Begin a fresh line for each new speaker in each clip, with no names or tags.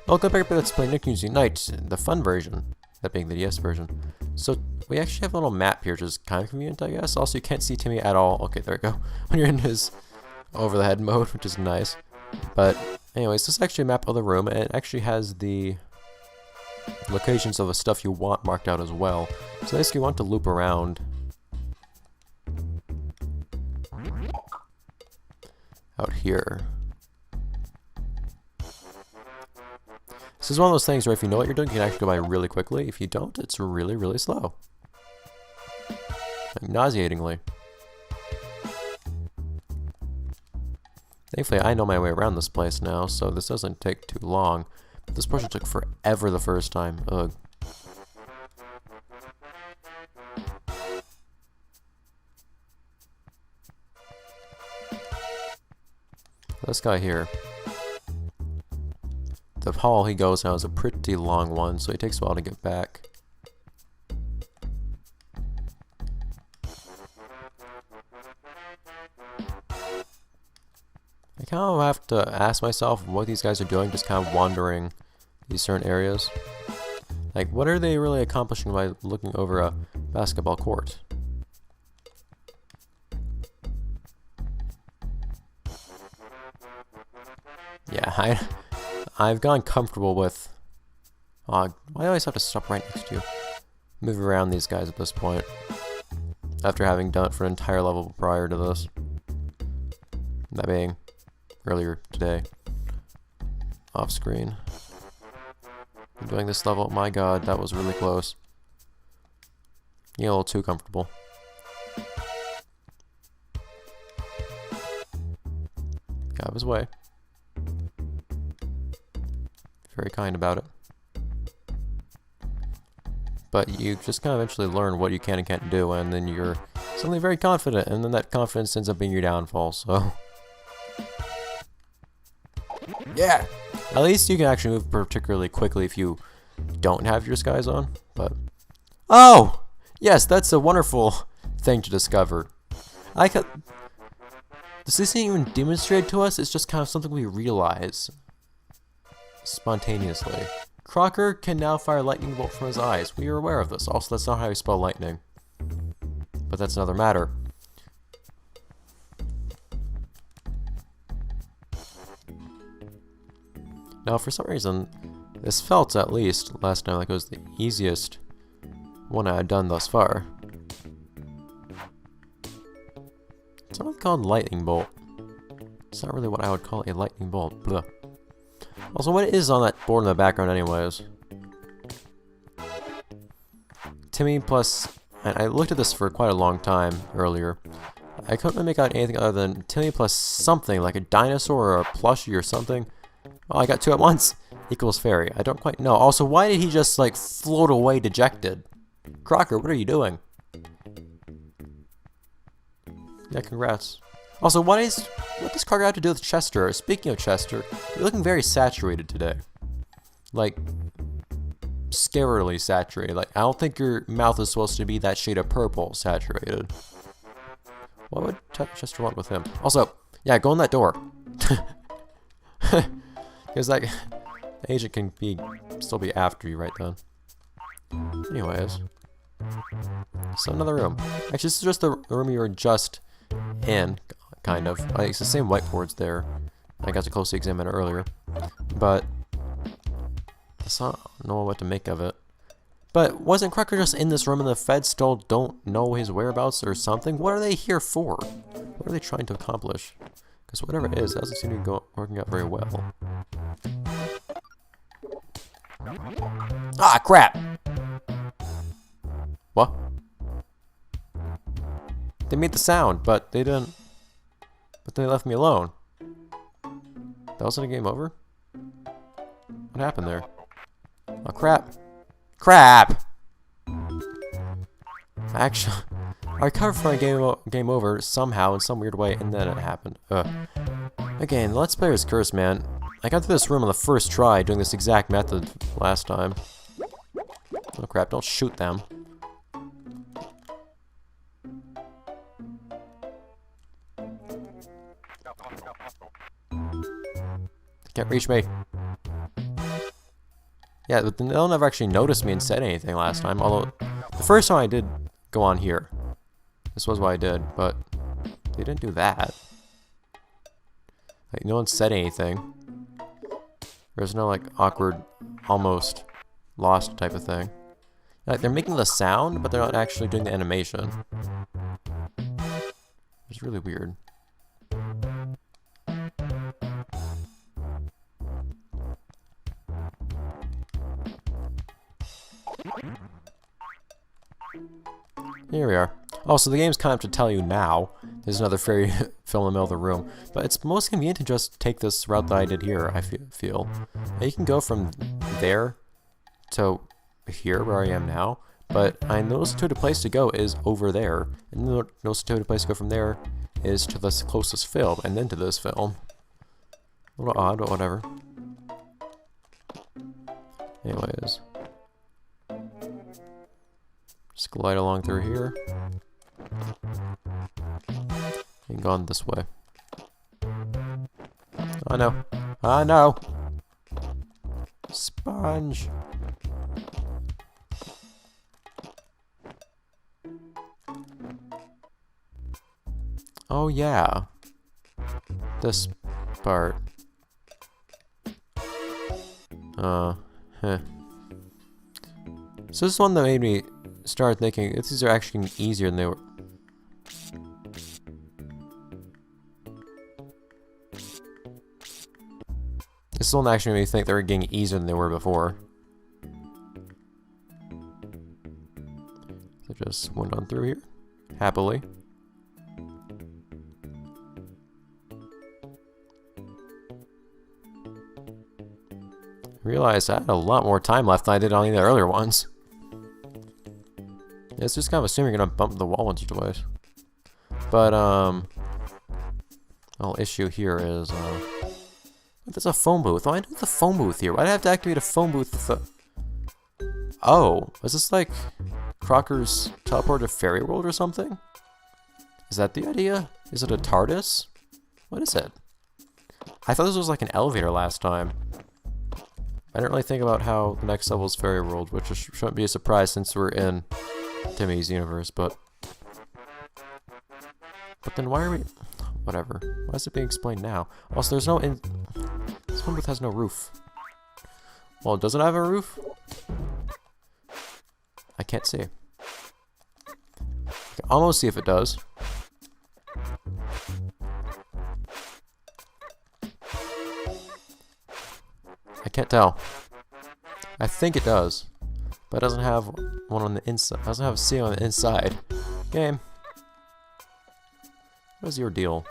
Welcome back to Let's Play Nicktoons Unite, the fun version, that being the DS version. So, we actually have a little map here, which is kind of convenient, I guess. Also, you can't see Timmy at all. Okay, there we go. When you're in his over-the-head mode, which is nice. But, anyways, this is actually a map of the room, and it actually has the locations of the stuff you want marked out as well. So basically, you want to loop around out here. This is one of those things where if you know what you're doing, you can actually go by really quickly. If you don't, it's really, really slow. Like, nauseatingly. Thankfully, I know my way around this place now, so this doesn't take too long. But this portion took forever the first time. Ugh. This guy here. The hall he goes now is a pretty long one, so it takes a while to get back. I kind of have to ask myself what these guys are doing, just kind of wandering these certain areas. Like, what are they really accomplishing by looking over a basketball court? Yeah, I've gotten comfortable with... why do I always have to stop right next to you? Move around these guys at this point. After having done it for an entire level prior to this. That being earlier today. Off screen. I'm doing this level, my god, that was really close. Getting a little too comfortable. Got out of his way. Very kind about it. But you just kind of eventually learn what you can and can't do, and then you're suddenly very confident, and then that confidence ends up being your downfall, so... Yeah! At least you can actually move particularly quickly if you don't have your skies on, but... Oh! Yes, that's a wonderful thing to discover. Does this even demonstrate to us? It's just kind of something we realize spontaneously. Crocker can now fire a lightning bolt from his eyes. We are aware of this. Also, that's not how you spell lightning. But that's another matter. Now, for some reason, this felt, at least, last time like it was the easiest one I had done thus far. Something called lightning bolt. It's not really what I would call a lightning bolt. Blah. Also, what is on that board in the background anyways? Timmy plus... And I looked at this for quite a long time earlier. I couldn't really make out anything other than Timmy plus something, like a dinosaur or a plushie or something. Oh, I got two at once. Equals fairy. I don't quite know. Also, why did he just, like, float away dejected? Crocker, what are you doing? Yeah, congrats. Also, what does Crocker have to do with Chester? Speaking of Chester, you're looking very saturated today. Like, scarily saturated. Like, I don't think your mouth is supposed to be that shade of purple saturated. What would Chester want with him? Also, yeah, go in that door. Because, like, the agent can still be after you right then. Anyways. So, another room. Actually, this is just the room you were just in. Kind of. It's the same whiteboards there. I got to closely examine it earlier. But I don't know what to make of it. But wasn't Crocker just in this room and the feds still don't know his whereabouts or something? What are they here for? What are they trying to accomplish? Because whatever it is, it doesn't seem to be working out very well. Ah, crap! What? They made the sound, but they didn't... But they left me alone. That wasn't a game over? What happened there? Oh, crap. Crap! Actually, I recovered from a game over somehow in some weird way, and then it happened. Again, Let's Player is cursed, man. I got through this room on the first try, doing this exact method last time. Oh crap, don't shoot them. Can't reach me. Yeah, but they'll never actually notice me and said anything last time. Although, the first time I did go on here. This was what I did, but they didn't do that. Like, no one said anything. There's no, like, awkward, almost lost type of thing. Like, they're making the sound, but they're not actually doing the animation. It's really weird. Here we are. Oh, so the game's kind of to tell you now. There's another fairy fill in the middle of the room. But it's most convenient to just take this route that I did here, I feel. Now you can go from there to here, where I am now. But I noticed the place to go is over there. And the most intuitive place to go from there is to this closest film, and then to this film. A little odd, but whatever. Anyways. Just glide along through here. And go on this way. Oh no. Oh no! Sponge! Oh yeah. This part. Heh. So this is one that made me start thinking these are actually getting easier than they were. This one actually made me think they were getting easier than they were before. So just went on through here, happily. Realized I had a lot more time left than I did on any of the earlier ones. It's just kind of assuming you're gonna bump the wall once or twice. But well, issue here is there's a phone booth. Why do the phone booth here? Why'd I have to activate a phone booth? Oh, is this like Crocker's teleport to Fairy World or something? Is that the idea? Is it a TARDIS? What is it? I thought this was like an elevator last time. I didn't really think about how the next level is Fairy World, which shouldn't be a surprise since we're in Timmy's universe, but then why are we... Whatever. Why is it being explained now? Also, there's no... This one booth has no roof. Well, does it have a roof? I can't see. I can almost see if it does. I can't tell. I think it does. But it doesn't have one on the inside. It doesn't have a ceiling on the inside. Game. What is your deal?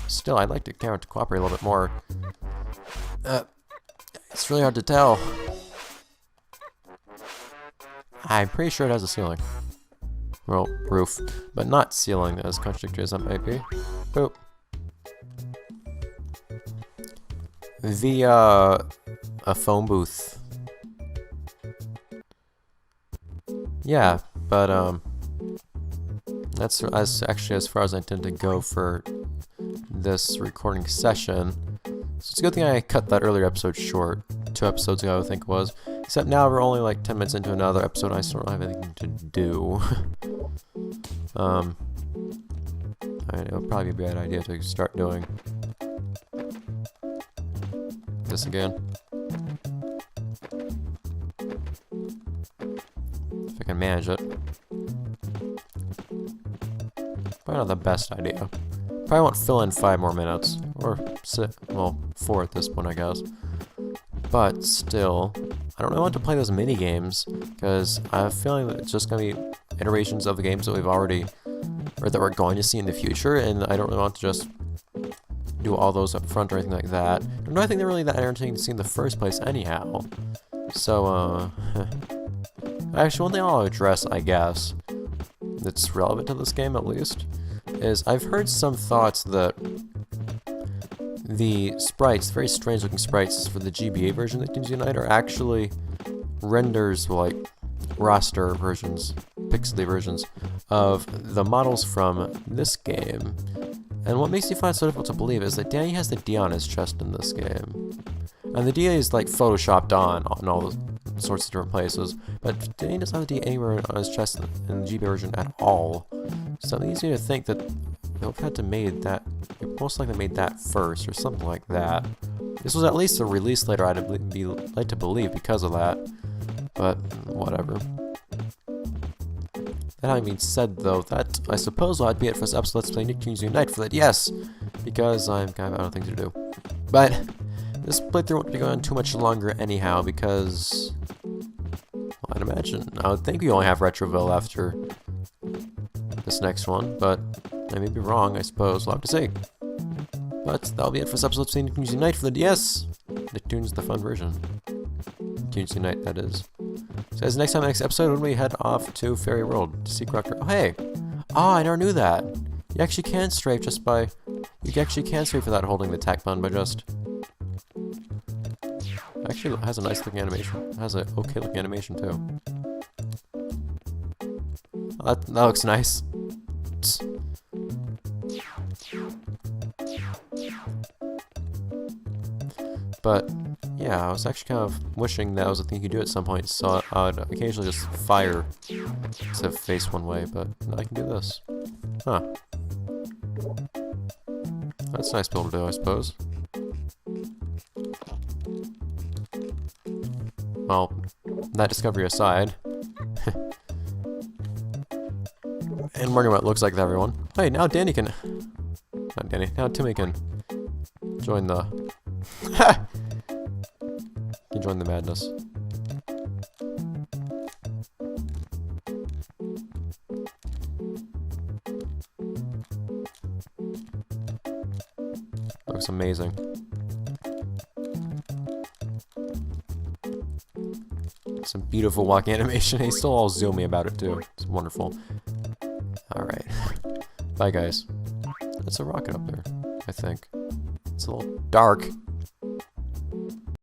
Still, I'd like to cooperate a little bit more. It's really hard to tell. I'm pretty sure it has a ceiling. Well, roof. But not ceiling, as contradictory as that might be. Boop. Via a phone booth. Yeah, but that's actually as far as I intend to go for this recording session. So it's a good thing I cut that earlier episode short. 2 episodes ago, I think it was. Except now we're only like 10 minutes into another episode and I still don't have anything to do. I mean, it would probably be a bad idea to start doing this again. If I can manage it. Probably not the best idea. Probably won't fill in 5 more minutes. Or 6, well, 4 at this point, I guess. But still, I don't really want to play those mini games because I have a feeling that it's just going to be iterations of the games that we've already, or that we're going to see in the future, and I don't really want to just do all those up front or anything like that. Nor do I think they're really that entertaining to see in the first place anyhow. So, actually, one thing I'll address, I guess, that's relevant to this game at least, is I've heard some thoughts that the sprites, very strange looking sprites for the GBA version of Nicktoons Unite are actually renders, like raster versions, pixely versions of the models from this game. And what makes me find it so difficult to believe is that Danny has the D on his chest in this game. And the D is like photoshopped on all the sorts of different places, but Danny doesn't have the D anywhere on his chest in the GB version at all. So it leads me to think that they'll have had to made that, they most likely made that first or something like that. This was at least a release later, I'd like to believe, because of that, but whatever. That having been said, though, that I suppose will be it for this episode. Let's play Nicktoons Unite for that, yes, because I'm kind of out of things to do. But this playthrough won't be going on too much longer anyhow, because, well, I'd imagine, I would think we only have Retroville after this next one, but I may be wrong, I suppose. We'll have to see. But that'll be it for this episode of Nicktoons Unite for the DS. Nicktoons, the fun version. Nicktoons Unite, that is. So as next episode, when we head off to Fairy World to see Corruptor. Oh, hey! Ah, I never knew that! You actually can strafe just by... You actually can strafe without holding the attack button by just... Actually, it has a nice looking animation. It has an okay looking animation, too. Oh, that looks nice. But, yeah, I was actually kind of wishing that was a thing you could do at some point, so I would occasionally just fire to face one way, but now I can do this. Huh. That's nice to be able to do, I suppose. Well, that discovery aside. And wondering what it looks like with everyone. Hey, now Danny can... Not Danny, now Timmy can join the... You join the madness. Looks amazing. Some beautiful walking animation. He's still all zoomy about it too. It's wonderful. Alright. Bye guys. That's a rocket up there, I think. It's a little dark.